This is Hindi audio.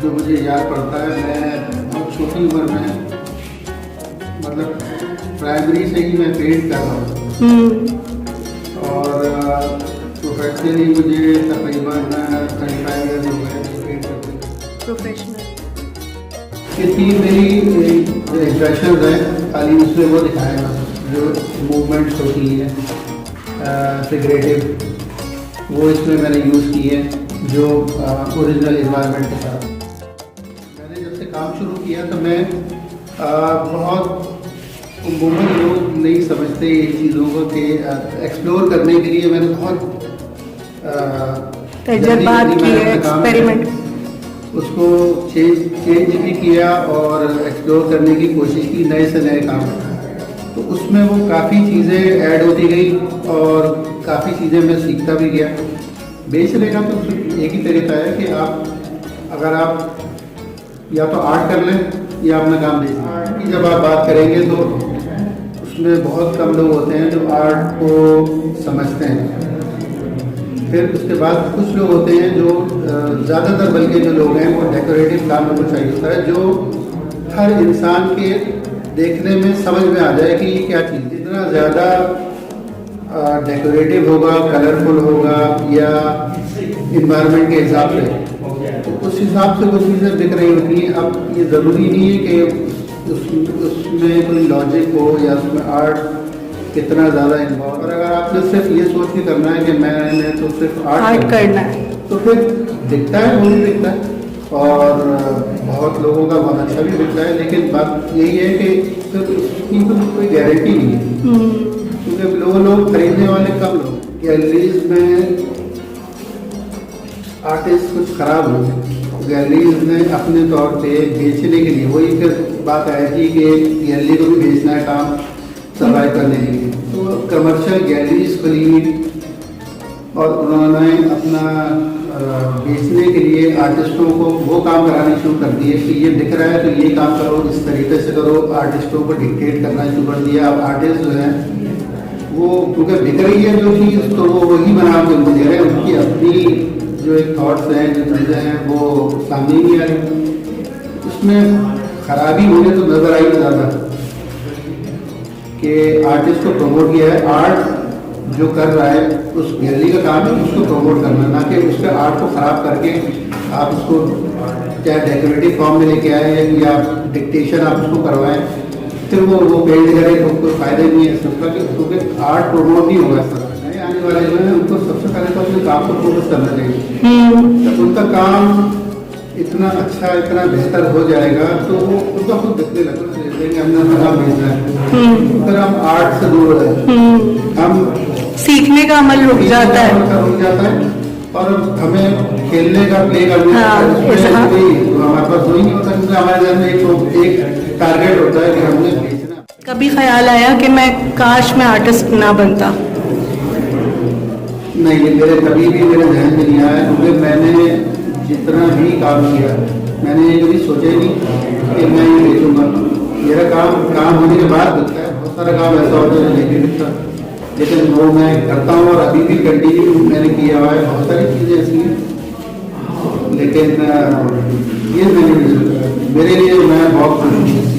जो मुझे याद पड़ता है, मैं बहुत छोटी उम्र में, मतलब प्राइमरी से ही मैं पेंट कर रहा हूँ और प्रोफेशनली मुझे तकरीबन 35 ईयर्स हो गए पेंट करते। प्रोफेशनल इतनी मेरी जो इंप्रेशन है खाली उसमें वो दिखाएगा, जो मूवमेंट्स होती हैं फिगरेटिव, वो इसमें मैंने यूज़ की है जो ओरिजिनल इन्वायरमेंट के साथ। मैंने जब से काम शुरू किया तो मैं बहुत उमूमन लोग नहीं समझते इन चीज़ों को कि एक्सप्लोर करने के लिए मैंने बहुत तजुर्बात किए, एक्सपेरिमेंट उसको चेंज भी किया और एक्सप्लोर करने की कोशिश की, नए से नए काम। तो उसमें वो काफ़ी चीज़ें ऐड होती गई और काफ़ी चीज़ें मैं सीखता भी गया। बेचने का तो एक ही तरीका है कि अगर आप या तो आर्ट कर लें या अपना काम बेचें। आर्ट की जब आप बात करेंगे तो उसमें बहुत कम लोग होते हैं जो आर्ट को समझते हैं। फिर उसके बाद कुछ लोग होते हैं जो ज़्यादातर बल्कि जो लोग हैं वो डेकोरेटिव काम में चाहिए होता है, जो हर इंसान के देखने में समझ में आ जाए कि ये क्या चीज़। जितना ज़्यादा डेकोरेटिव होगा, कलरफुल होगा या इन्वायरमेंट के हिसाब से, तो उस हिसाब से वो चीज़ें दिख रही होती हैं। अब ये ज़रूरी नहीं है कि उसमें कोई लॉजिक हो या उसमें आर्ट कितना ज़्यादा इन्वॉल्व। और अगर आपने सिर्फ ये सोच के करना है कि मैंने तो सिर्फ आर्ट करना है, तो फिर दिखता है वो नहीं दिखता है और बहुत लोगों का बहुत अच्छा भी दिखता है। लेकिन बात यही है कि फिर उसकी कोई गारंटी नहीं है, क्योंकि लोग खरीदने वाले कम लोग। गैलरीज में आर्टिस्ट कुछ खराब हो गए, गैलरीज ने अपने तौर पे बेचने के लिए, वही फिर बात आएगी कि गैलरी को भी बेचना है काम सर्वाइव करने के लिए, तो कमर्शियल गैलरीज खुली और उन्होंने अपना बेचने के लिए आर्टिस्टों को वो काम कराने शुरू कर दिए कि ये दिख रहा है तो ये काम करो, इस तरीके से करो। आर्टिस्टों को डिक्टेट करना शुरू कर दिया। अब आर्टिस्ट जो है वो क्योंकि बिक रही है जो चीज़, तो वो वही बना के उनको दे रहे हैं। उनकी अपनी जो एक थॉट्स हैं, जो चीज़ें हैं, वो सामने नहीं आ रही। उसमें खराबी मुझे तो नजर आई ज़्यादा कि आर्टिस्ट को प्रमोट किया है। आर्ट जो कर रहा है उस गैलरी का काम है उसको प्रमोट करना, ना कि उसके आर्ट को ख़राब करके आप उसको चाहे डेकोरेटिव फॉर्म में लेके आए या डिक्टेशन आप उसको करवाएं, फिर वो पेंट करें तो कोई फायदा नहीं है सबका, क्योंकि आर्ट प्रमोट नहीं होगा। सर नए आने वाले जो है उनको सबसे पहले तो अपने काम को फोकस करना चाहिए। जब उनका काम इतना अच्छा, इतना बेहतर हो जाएगा तो वो उनका खुद दिखने लगेगा, हमने अपना काम भेजना है। फिर हम आर्ट से दूर हैं, हम सीखने का अमल रुक जाता है और हमें खेलने का, प्ले करने का हमारे पास वही नहीं होता, क्योंकि हमारे घर में एक टारगेट होता है कि हमने बेचना। कभी ख्याल आया कि मैं काश मैं आर्टिस्ट ना बनता? नहीं, मेरे कभी भी मेरे ध्यान में नहीं आया, क्योंकि मैंने जितना भी काम किया मैंने ये कभी सोचा ही नहीं कि मैं ये बेचूंगा। मेरा काम होने के बाद दिखता है, बहुत सारा काम ऐसा होता है नहीं दिखता, लेकिन वो मैं करता हूँ और अभी भी कंटिन्यू मैंने किया हुआ है। बहुत सारी चीज़ें ऐसी हैं, लेकिन ये मैंने मेरे लिए मैं बहुत खुश हूँ।